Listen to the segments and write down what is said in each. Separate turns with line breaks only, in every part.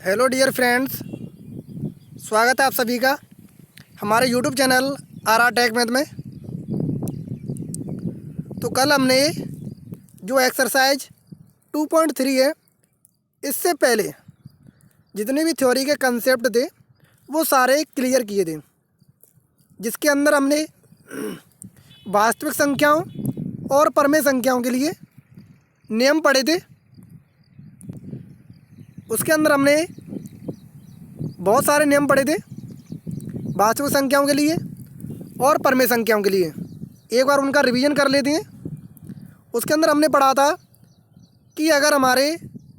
Hello dear friends, स्वागत है आप सभी का हमारे YouTube channel R tech math में। तो कल हमने जो एक्सरसाइज 2.3 है, इससे पहले जितने भी थ्योरी के कंसेप्ट थे वो सारे क्लियर किए थे, जिसके अंदर हमने वास्तविक संख्याओं और परमेय संख्याओं के लिए नियम पढ़े थे। उसके अंदर हमने बहुत सारे नियम पढ़े थे वास्तविक संख्याओं के लिए और परमेय संख्याओं के लिए। एक बार उनका रिवीजन कर लेते हैं। उसके अंदर हमने पढ़ा था कि अगर हमारे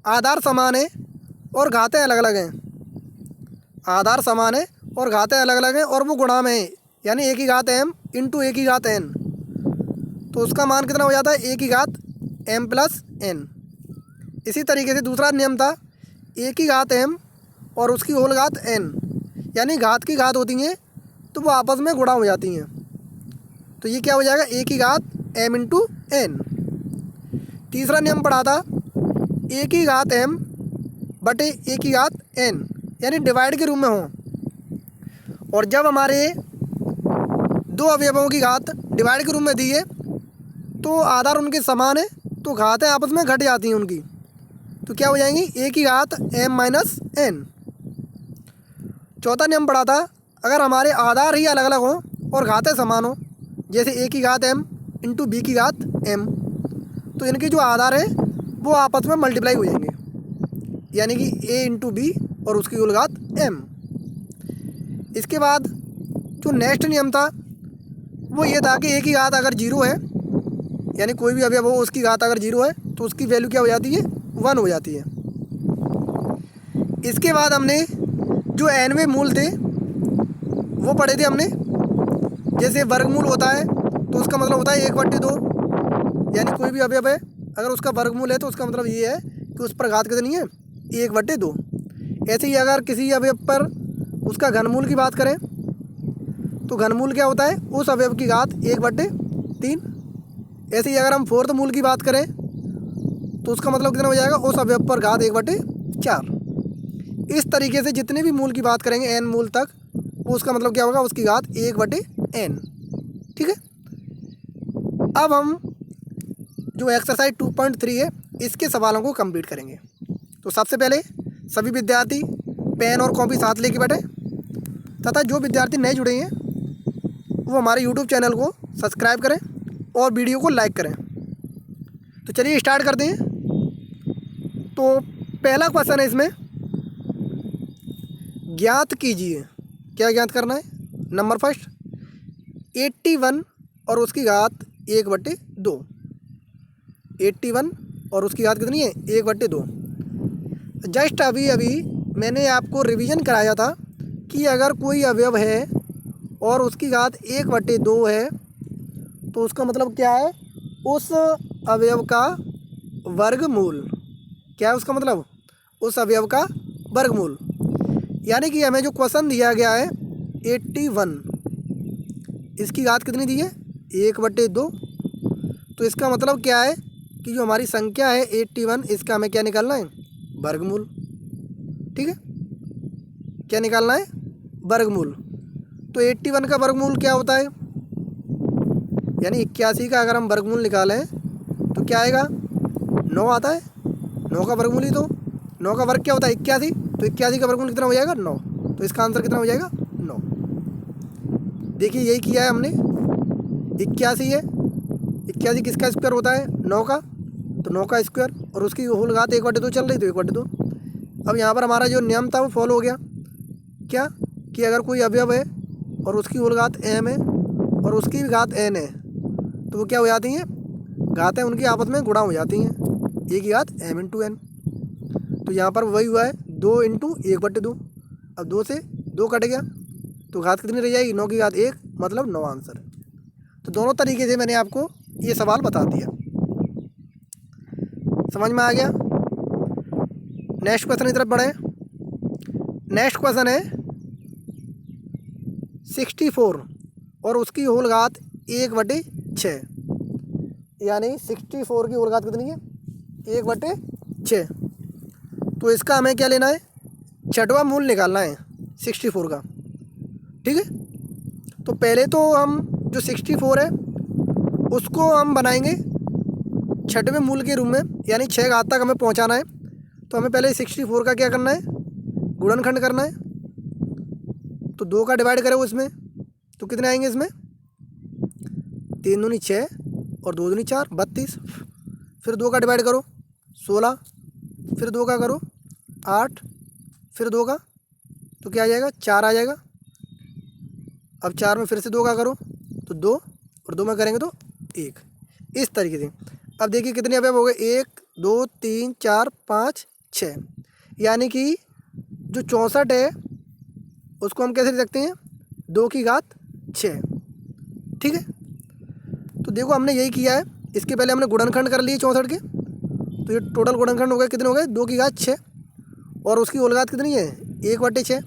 आधार समान है और घातें अलग अलग हैं, आधार समान है और घातें अलग अलग हैं और वो गुणा में है, यानी एक ही घात m इंटू एक ही घात n, तो उसका मान कितना हो जाता है एक ही घात m प्लस n। इसी तरीके से दूसरा नियम था एक ही घात m और उसकी होल घात n, यानी घात की घात होती हैं तो वो आपस में गुणा हो जाती हैं, तो ये क्या हो जाएगा एक ही घात m इंटू n। तीसरा नियम पढ़ा था एक ही घात m बटे एक ही घात n, यानी डिवाइड के रूप में हो, और जब हमारे दो अवयवों की घात डिवाइड के रूप में दी है तो आधार उनके समान है तो घातें आपस में घट जाती हैं उनकी, तो क्या हो जाएंगी एक ही घात m माइनस n। चौथा नियम पढ़ा था अगर हमारे आधार ही अलग अलग हों और घातें समान हो, जैसे एक ही घात m इंटू बी की घात m, तो इनके जो आधार है वो आपस में मल्टीप्लाई हो जाएंगे, यानी कि a इंटू बी और उसकी कुल घात m। इसके बाद जो नेक्स्ट नियम था वो ये था कि एक ही घात अगर जीरो है, यानी कोई भी अवयव हो उसकी घात अगर जीरो है तो उसकी वैल्यू क्या हो जाती है 1 हो जाती है। इसके बाद हमने जो nवें मूल थे वो पढ़े थे हमने, जैसे वर्गमूल होता है तो उसका मतलब होता है 1/2, यानी कोई भी अवयव है अगर उसका वर्गमूल है तो उसका मतलब ये है कि उस पर घात कितनी है 1/2। ऐसे ही अगर किसी अवयव पर उसका घनमूल की बात करें तो घनमूल क्या होता है उस अवयव की घात 1/3। ऐसे ही अगर हम फोर्थ मूल की बात करें तो उसका मतलब कितना हो जाएगा उस अवयव पर घात 1/4। इस तरीके से जितने भी मूल की बात करेंगे n मूल तक वो उसका मतलब क्या होगा उसकी घात 1/n। ठीक है, अब हम जो एक्सरसाइज 2.3 है इसके सवालों को कंप्लीट करेंगे। तो सबसे पहले सभी विद्यार्थी पेन और कॉपी साथ लेके बैठे, तथा जो विद्यार्थी नए जुड़े हैं वो हमारे यूट्यूब चैनल को सब्सक्राइब करें और वीडियो को लाइक करें। तो चलिए स्टार्ट करते हैं। तो पहला क्वेश्चन है इसमें, ज्ञात कीजिए, क्या ज्ञात करना है। नंबर फर्स्ट 81 और उसकी घात 1/2। 81 और उसकी घात कितनी है 1/2। जस्ट अभी मैंने आपको रिवीजन कराया था कि अगर कोई अवयव है और उसकी घात 1/2 है तो उसका मतलब क्या है उस अवयव का वर्गमूल। क्या है उसका मतलब उस अवयव का वर्गमूल, यानी कि हमें जो क्वेश्चन दिया गया है 81, इसकी घात कितनी दी है 1/2, तो इसका मतलब क्या है कि जो हमारी संख्या है 81 इसका हमें क्या निकालना है वर्गमूल। ठीक है, क्या निकालना है वर्गमूल। तो 81 का वर्गमूल क्या होता है, यानी 81 का अगर हम वर्गमूल निकालें तो क्या आएगा 9 आता है। 9 का वर्गमूल ही तो 9 का वर्ग क्या होता है 81, तो 81 का वर्गमूल कितना हो जाएगा 9, तो इसका आंसर कितना हो जाएगा 9। देखिए यही किया है हमने, 81 है, 81 किसका स्क्वायर होता है 9 का, तो 9 का स्क्वायर और उसकी होल घात 1/2 चल रही तो 1/2। अब यहाँ पर हमारा जो नियम था वो फॉलो हो गया, क्या कि अगर कोई अवयव है और उसकी होल घात m है और उसकी भी घात n है तो वो क्या हो जाती हैं घातें उनकी आपस में गुणा हो जाती हैं, एक ही घात m इंटू n। तो यहाँ पर वही हुआ है 2 इंटू 1/2। अब 2 से 2 कट गया तो घात कितनी रह जाएगी 9 की घात 1, मतलब 9 आंसर। तो दोनों तरीके से मैंने आपको ये सवाल बता दिया, समझ में आ गया। नेक्स्ट क्वेश्चन की तरफ बढ़े। नेक्स्ट क्वेश्चन है 64 और उसकी होल घात 1/6, यानी 64 की होल घात कितनी है 1/6। तो इसका हमें क्या लेना है छठवां मूल निकालना है 64 का। ठीक है, तो पहले तो हम जो 64 है उसको हम बनाएंगे छठवें मूल के रूप में, यानी 6 घात तक हमें पहुंचाना है। तो हमें पहले 64 का क्या करना है, गुणनखंड करना है। तो 2 का डिवाइड करो इसमें, तो कितने आएंगे इसमें, 3 दूनी 6 और 2 दूनी 4, 32। फिर 2 का डिवाइड करो 16, फिर 2 का करो 8, फिर 2 का तो क्या आ जाएगा, 4 आ जाएगा। अब 4 में फिर से 2 का करो तो 2, और 2 में करेंगे तो 1। इस तरीके से अब देखिए कितने अवयव हो गए, 1 2 3 4 5 6, यानी कि जो 64 है उसको हम कैसे लिख सकते हैं, 2 की घात 6। ठीक है, तो देखो हमने यही किया है। इसके पहले हमने गुणनखंड कर लिए 64 के, तो ये टोटल गुणनखंड हो गए, कितने हो गए, 2 की घात 6, और उसकी होल घात कितनी है, 1/6।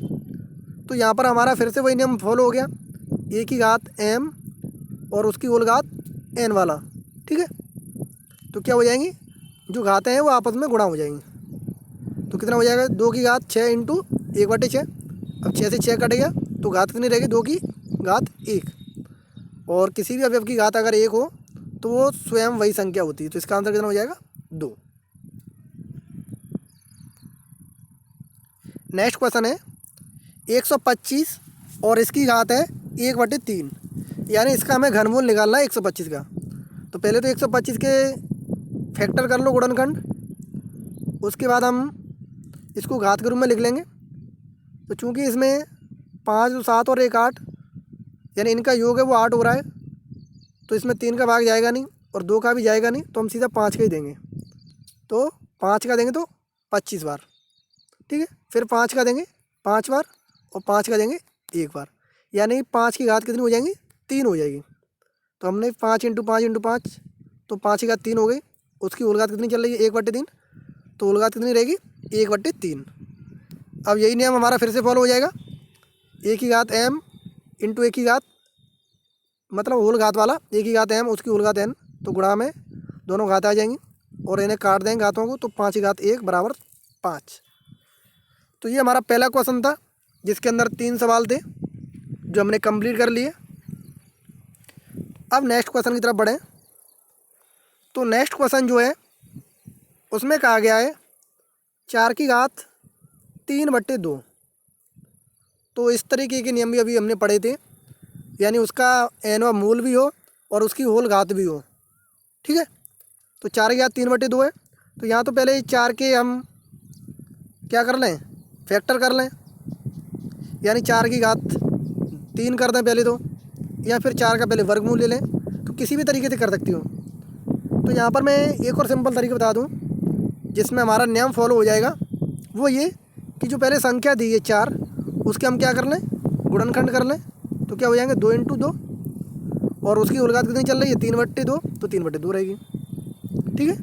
तो यहाँ पर हमारा फिर से वही नियम फॉलो हो गया, 1 की घात m और उसकी होल घात n वाला। ठीक है, तो क्या हो जाएंगी, जो घातें हैं वो आपस में गुणा हो जाएंगी। तो कितना हो जाएगा, 2 की घात 6 इंटू 1/6। अब 6 से 6 कट गया तो घात कितनी रहेगी, 2 की घात 1। और किसी भी अवयव की घात अगर 1 हो तो वो स्वयं वही संख्या होती है। तो इसका आंसर कितना हो जाएगा, 2। नेक्स्ट क्वेश्चन है 125 और इसकी घात है 1/3, यानी इसका हमें घनमूल निकालना है 125 का। तो पहले तो 125 के फैक्टर कर लो गुणनखंड, उसके बाद हम इसको घात के रूप में लिख लेंगे। तो चूंकि इसमें 5 7 और 1 8, यानी इनका योग है वो 8 हो रहा है, तो इसमें 3 का भाग जाएगा नहीं और 2 का भी जाएगा नहीं, तो हम सीधा 5 का ही देंगे। तो 5 का देंगे तो 25 बार। ठीक है, फिर 5 का देंगे 5 बार और 5 का देंगे 1 बार, यानी 5 की घात कितनी हो जाएंगी, 3 हो जाएगी। तो हमने 5 इंटू 5 इंटू 5, तो 5 की घात 3 हो गई। उसकी होल घात कितनी चल रही है, 1/3, तो होल घात कितनी रहेगी, 1/3। अब यही नियम हमारा फिर से फॉलो हो जाएगा, 1 की घात m इंटू 1 की घात, मतलब होल घात वाला 1 की घात m उसकी होल घात n, तो गुणा में दोनों घात आ जाएंगी और इन्हें काट देंगे घातों को, तो 5 की घात 1 बराबर 5। तो ये हमारा पहला क्वेश्चन था जिसके अंदर 3 सवाल थे जो हमने कंप्लीट कर लिए। अब नेक्स्ट क्वेश्चन की तरफ बढ़ें। तो नेक्स्ट क्वेश्चन जो है उसमें कहा गया है 4 की घात 3/2। तो इस तरीके के नियम भी अभी हमने पढ़े थे, यानी उसका nवां मूल भी हो और उसकी होल घात भी हो। ठीक है, तो 4 की घात 3/2 है, तो यहाँ तो पहले 4 के हम क्या कर लें, फैक्टर कर लें, यानी 4 की घात 3 कर दें पहले तो, या फिर 4 का पहले वर्गमूल ले लें, तो किसी भी तरीके से कर सकती हूँ। तो यहाँ पर मैं एक और सिंपल तरीका बता दूँ जिसमें हमारा नियम फॉलो हो जाएगा, वो ये कि जो पहले संख्या दी है 4, उसके हम क्या कर लें, गुणनखंड कर लें। तो क्या हो जाएंगे, 2 इंटू 2, और उसकी होल घात कितनी चल रही है, 3/2, तो 3/2 रहेगी। ठीक है,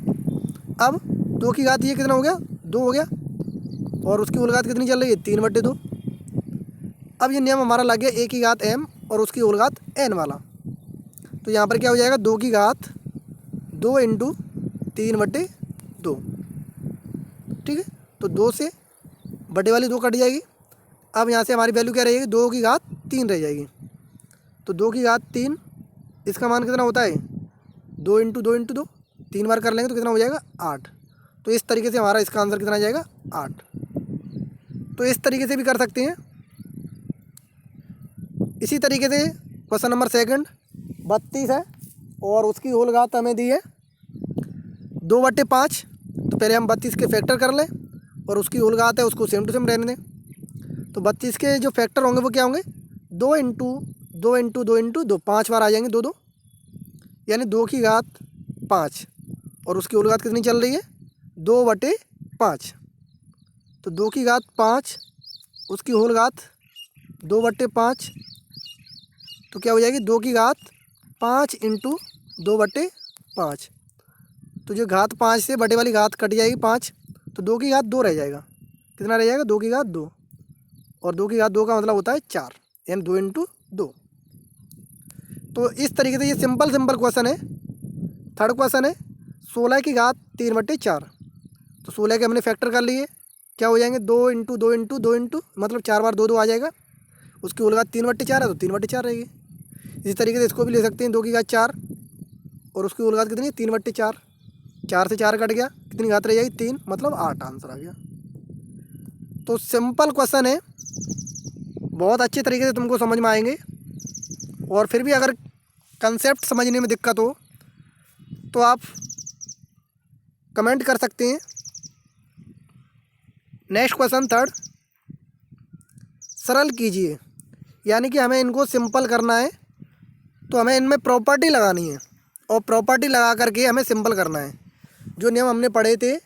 अब 2 की घात ये कितना हो गया, 2 हो गया, और उसकी होल घात कितनी चल रही है, 3/2। अब ये नियम हमारा लग गया 1 की घात m और उसकी होल घात n वाला। तो यहाँ पर क्या हो जाएगा, 2 की घात 2 इंटू 3/2। ठीक है, तो 2 से बटे वाली 2 कट जाएगी। अब यहाँ से हमारी वैल्यू क्या रहेगी, 2 की घात 3 रह जाएगी। तो 2 की घात 3, इसका मान कितना होता है, 2 इंटू 2 इंटू 2, 3 बार कर लेंगे तो कितना हो जाएगा, 8। तो इस तरीके से हमारा इसका आंसर कितना आ जाएगा, 8। तो इस तरीके से भी कर सकते हैं। इसी तरीके से क्वेश्चन नंबर 2 32 है और उसकी होल घात हमें दी है 2/5। तो पहले हम 32 के फैक्टर कर लें और उसकी होल घात है उसको सेम टू सेम रहने दें। तो 32 के जो फैक्टर होंगे वो क्या होंगे, 2 इंटू 2 इंटू 2 इंटू 2, 5 बार आ जाएंगे 2 2, यानी 2 की घात 5, और उसकी होल घात कितनी चल रही है, 2/5। तो 2 की घात 5 उसकी होल घात 2/5, तो क्या हो जाएगी, 2 की घात 5 इंटू 2/5। तो जो घात 5 से बटे वाली घात कट जाएगी 5, तो 2 की घात 2 रह जाएगा। कितना रह जाएगा, 2 की घात 2, और 2 की घात 2 का मतलब होता है 4, यानी 2 इंटू 2। तो इस तरीके से ये सिंपल क्वेश्चन है। थर्ड क्वेश्चन है 16 की घात 3/4। तो 16 के हमने फैक्टर कर लिए, क्या हो जाएंगे, 2 × 2 × 2 मतलब 4 बार 2 2 आ जाएगा। उसकी होल घात 3/4 है तो 3/4 रहेगी। इसी तरीके से इसको भी ले सकते हैं, 2 की घात 4 और उसकी होल घात कितनी है, 3/4। 4 से 4 कट गया, कितनी घात रह जाएगी, 3 मतलब 8 आंसर आ गया। तो सिंपल क्वेश्चन है, बहुत अच्छे तरीके से तुमको समझ में आएंगे। और फिर भी अगर कंसेप्ट समझने में दिक्कत हो तो आप कमेंट कर सकते हैं। नेक्स्ट क्वेश्चन थर्ड, सरल कीजिए, यानी कि हमें इनको सिंपल करना है तो हमें इनमें प्रॉपर्टी लगानी है और प्रॉपर्टी लगा करके हमें सिंपल करना है। जो नियम हमने पढ़े थे,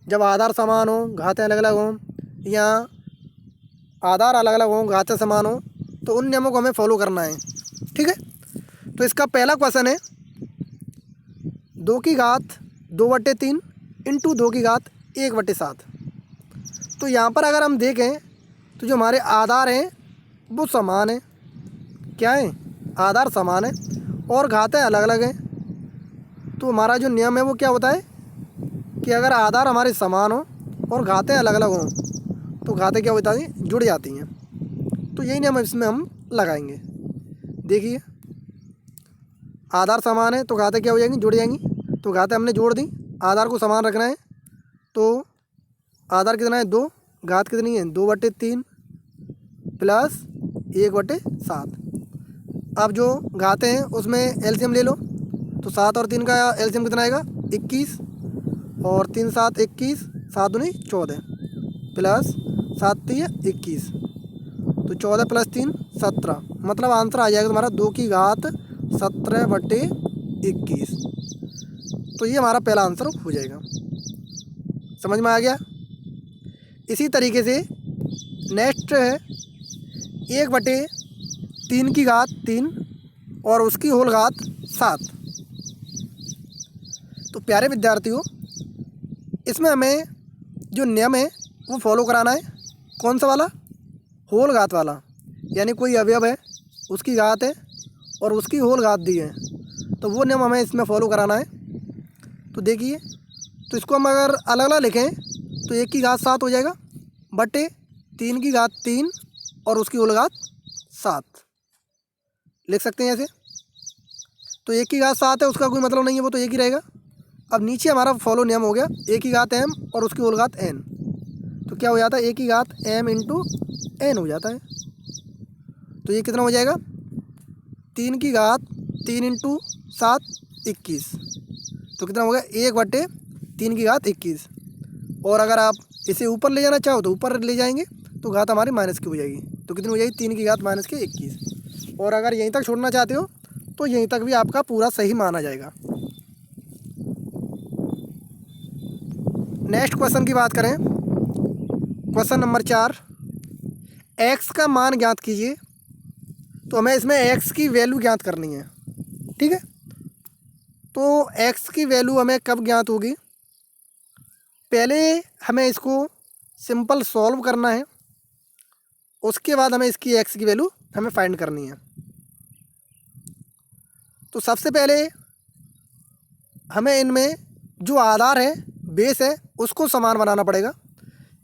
जब आधार समान हो घातें अलग अलग हों या आधार अलग अलग हों घातें समान हो, तो उन नियमों को हमें फॉलो करना है। ठीक है, तो इसका पहला क्वेश्चन है 2 की घात 2/3 इंटू 2 की घात 1/7। तो यहाँ पर अगर हम देखें तो जो हमारे आधार हैं वो समान है, क्या है, आधार समान है और घातें अलग अलग हैं। तो हमारा जो नियम है वो क्या होता है कि अगर आधार हमारे समान हो और घातें अलग अलग हों तो घातें क्या होती हैं, जुड़ जाती हैं। तो यही नियम इसमें हम लगाएंगे। देखिए, आधार समान है तो घातें क्या हो जाएंगी, जुड़ जाएंगी। तो घातें हमने जोड़ दी, आधार को समान रखना है। तो आधार कितना है, 2, घात कितनी है, 2/3 प्लस 1/7। अब जो घातें हैं उसमें एलसीएम ले लो, तो 7 और 3 का एलसीएम कितना आएगा, 21 और 3 7 21, 7 दूनी 14 प्लस 7 3 21, तो 14 प्लस 3 17, मतलब आंसर आ जाएगा तुम्हारा 2 की घात 17/21। तो ये हमारा पहला आंसर हो जाएगा। समझ में आ गया। इसी तरीके से नेक्स्ट है 1/3 की घात 3 और उसकी होल घात 7। तो प्यारे विद्यार्थियों, इसमें हमें जो नियम है वो फॉलो कराना है। कौन सा वाला, होल घात वाला, यानी कोई अवयव है उसकी घात है और उसकी होल घात दी है, तो वो नियम हमें इसमें फॉलो कराना है। तो देखिए, तो इसको हम अगर अलग अलग लिखें तो 1 की घात 7 हो जाएगा बटे 3 की घात 3 और उसकी होल घात 7 लिख सकते हैं ऐसे। तो 1 की घात 7 है, उसका कोई मतलब नहीं है, वो तो एक ही रहेगा। अब नीचे हमारा फॉलो नियम हो गया 1 की घात m और उसकी होल घात n, तो क्या हो जाता है 1 की घात m इंटू n हो जाता है। तो ये कितना हो जाएगा, 3 की घात 3 इंटू 7 21, तो कितना हो गया 1/3 की घात 21। और अगर आप इसे ऊपर ले जाना चाहो तो ऊपर ले जाएंगे तो घात हमारी माइनस की हो जाएगी, तो कितनी हो जाएगी 3 की घात माइनस के 21। और अगर यहीं तक छोड़ना चाहते हो तो यहीं तक भी आपका पूरा सही माना जाएगा। नेक्स्ट क्वेश्चन की बात करें, क्वेश्चन नंबर 4, x का मान ज्ञात कीजिए। तो हमें इसमें x की वैल्यू ज्ञात करनी है। ठीक है, तो x की वैल्यू हमें कब ज्ञात होगी, पहले हमें इसको सिंपल सॉल्व करना है, उसके बाद हमें इसकी x की वैल्यू हमें फाइंड करनी है। तो सबसे पहले हमें इनमें जो आधार है, बेस है, उसको समान बनाना पड़ेगा,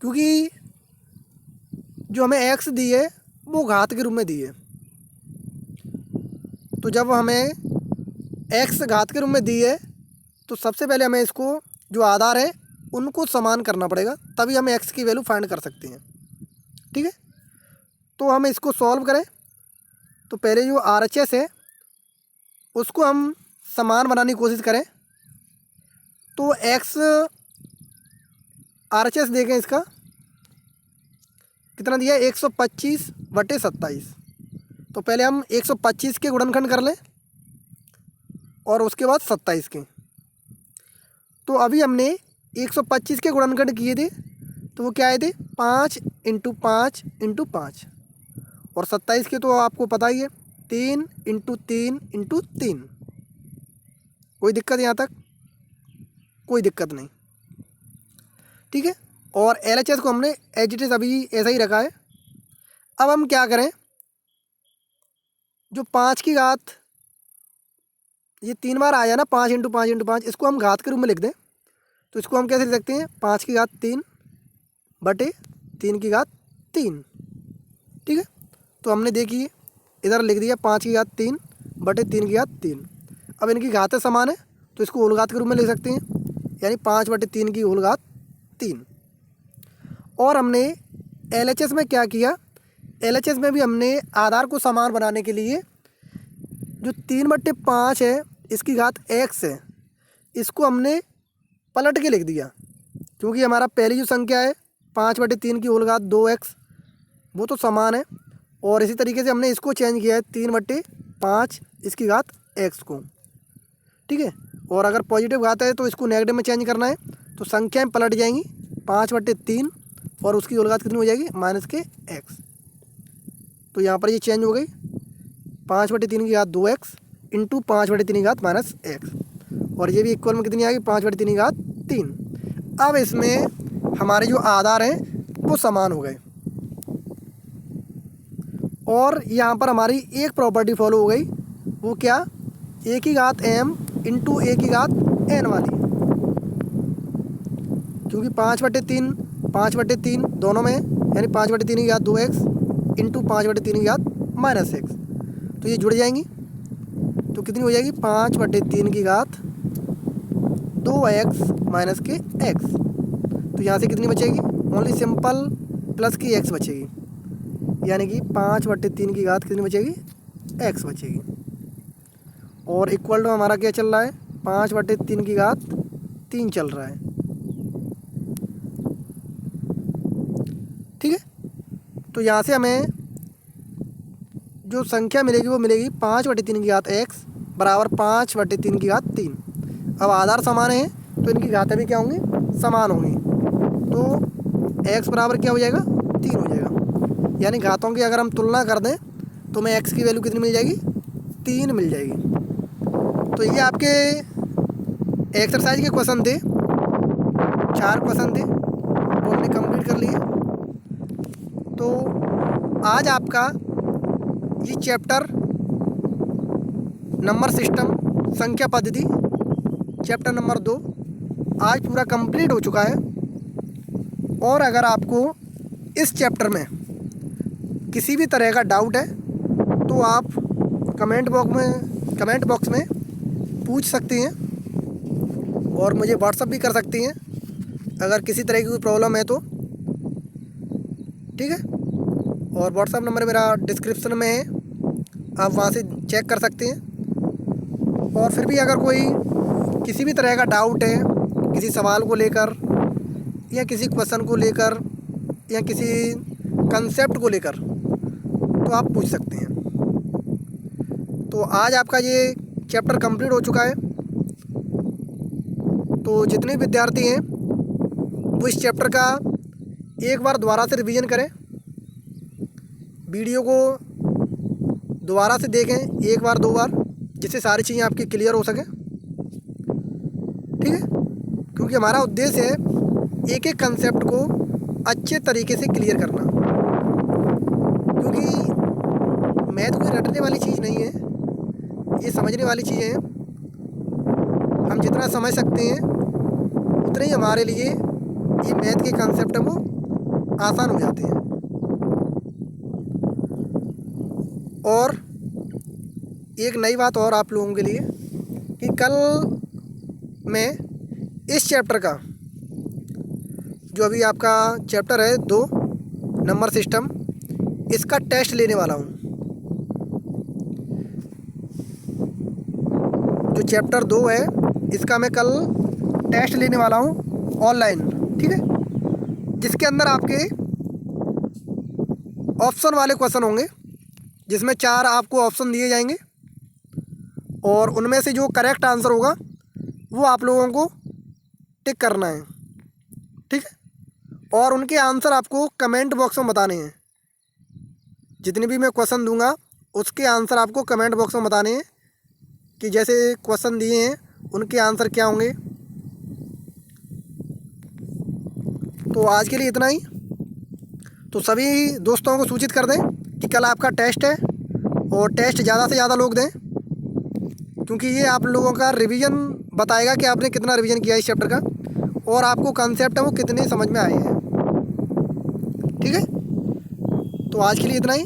क्योंकि जो हमें x दी है वो घात के रूप में दी है। तो जब हमें x घात के रूप में दी है तो सबसे पहले हमें इसको जो आधार है उनको समान करना पड़ेगा, तभी हम x की वैल्यू फाइंड कर सकते हैं। ठीक है, तो हम इसको सॉल्व करें तो पहले जो RHS है उसको हम समान बनाने की कोशिश करें। तो x RHS देखें, इसका कितना दिया है, 125/27। तो पहले हम 125 के गुणनखंड कर लें और उसके बाद 27 के। तो अभी हमने 125 के गुणनखंड किए थे, तो वो क्या आए थे, 5 × 5 × 5, और 27 के तो आपको पता ही है 3 × 3 × 3। कोई दिक्कत यहाँ तक, कोई दिक्कत नहीं। ठीक है, और LHS को हमने एज इट इज़ अभी ऐसा ही रखा है। अब हम क्या करें, जो 5 की घात ये 3 बार आया ना, 5 × 5 × 5, इसको हम घात के रूप में लिख दें। तो इसको हम कैसे लिख सकते हैं, 5 की घात 3 बटे 3 की घात 3। ठीक है, तो हमने देखिए इधर लिख दिया 5 की घात 3 बटे 3 की घात 3। अब इनकी घातें समान है तो इसको होल घात के रूप में लिख सकते हैं, यानी 5 बटे 3 की होल घात 3। और हमने LHS में क्या किया, LHS में भी हमने आधार को समान बनाने के लिए जो 3/5 है इसकी घात x है, इसको हमने पलट के लिख दिया, क्योंकि हमारा पहली जो संख्या है 5/3 की होल घात 2x वो तो समान है। और इसी तरीके से हमने इसको चेंज किया है 3/5 इसकी घात x को। ठीक है, और अगर पॉजिटिव घात है तो इसको नेगेटिव में चेंज करना है, तो संख्याएं पलट जाएंगी 5/3 और उसकी होल घात कितनी हो जाएगी -x। तो यहाँ पर ये चेंज हो गई 5/3 की घात 2x इंटू 5/3 की घात -x, और ये भी इक्वल में कितनी आ गई 5/3 की घात 3। अब इसमें हमारे जो आधार हैं वो समान हो गए, और यहाँ पर हमारी एक प्रॉपर्टी फॉलो हो गई, वो क्या, a की घात m इंटू a की घात n वाली, क्योंकि 5/3 दोनों में, यानी 5/3 की घात 2x इंटू 5/3 की घात -x, तो ये जुड़ जाएंगी, तो कितनी हो जाएगी 5/3 की घात 2x माइनस के x। तो यहाँ से कितनी बचेगी, ओनली सिंपल प्लस की x बचेगी, यानी कि 5/3 की घात कितनी बचेगी, x बचेगी। और इक्वल टू हमारा क्या चल रहा है, 5/3 की घात 3 चल रहा है। ठीक है, तो यहाँ से हमें जो संख्या मिलेगी वो मिलेगी 5/3 की घात x बराबर 5/3 की घात 3। अब आधार समान है तो इनकी घातें भी क्या होंगी, समान होंगी, तो x बराबर क्या हो जाएगा, 3 हो जाएगा। यानी घातों की अगर हम तुलना कर दें तो हमें x की वैल्यू कितनी मिल जाएगी, 3 मिल जाएगी। तो ये आपके एक्सरसाइज के क्वेश्चन थे, 4 क्वेश्चन थे वो हमने कंप्लीट कर लिए। तो आज आपका ये चैप्टर नंबर सिस्टम संख्या पद्धति चैप्टर नंबर 2 आज पूरा कंप्लीट हो चुका है। और अगर आपको इस चैप्टर में किसी भी तरह का डाउट है तो आप कमेंट बॉक्स में पूछ सकती हैं, और मुझे व्हाट्सअप भी कर सकती हैं अगर किसी तरह की कोई प्रॉब्लम है तो। ठीक है, और व्हाट्सअप नंबर मेरा डिस्क्रिप्शन में है, आप वहाँ से चेक कर सकते हैं। और फिर भी अगर कोई किसी भी तरह का डाउट है किसी सवाल को लेकर या किसी क्वेश्चन को लेकर या किसी कंसेप्ट को लेकर, तो आप पूछ सकते हैं। तो आज आपका ये चैप्टर कंप्लीट हो चुका है। तो जितने विद्यार्थी हैं वो इस चैप्टर का एक बार दोबारा से रिवीजन करें, वीडियो को दोबारा से देखें 1 बार 2 बार, जिससे सारी चीज़ें आपकी क्लियर हो सकें। ठीक है, क्योंकि हमारा उद्देश्य है एक एक कंसेप्ट को अच्छे तरीके से क्लियर करना, क्योंकि मैथ कोई रटने वाली चीज़ नहीं है, ये समझने वाली चीज़ें हैं। हम जितना समझ सकते हैं उतने ही हमारे लिए ये मैथ के कंसेप्ट हैं वो आसान हो जाते हैं। और एक नई बात और आप लोगों के लिए कि कल मैं इस चैप्टर का जो अभी आपका चैप्टर है 2 नंबर सिस्टम, इसका टेस्ट लेने वाला हूँ। जो चैप्टर 2 है इसका मैं कल टेस्ट लेने वाला हूँ ऑनलाइन। ठीक है, जिसके अंदर आपके ऑप्शन वाले क्वेश्चन होंगे, जिसमें 4 आपको ऑप्शन दिए जाएंगे, और उनमें से जो करेक्ट आंसर होगा वो आप लोगों को टिक करना है। ठीक है, और उनके आंसर आपको कमेंट बॉक्स में बताने हैं। जितने भी मैं क्वेश्चन दूंगा उसके आंसर आपको कमेंट बॉक्स में बताने हैं, कि जैसे क्वेश्चन दिए हैं उनके आंसर क्या होंगे। तो आज के लिए इतना ही। तो सभी दोस्तों को सूचित कर दें कि कल आपका टेस्ट है, और टेस्ट ज़्यादा से ज़्यादा लोग दें, क्योंकि ये आप लोगों का रिवीजन बताएगा कि आपने कितना रिवीजन किया इस चैप्टर का, और आपको कंसेप्ट है वो कितने समझ में आए हैं। ठीक है, तो आज के लिए इतना ही।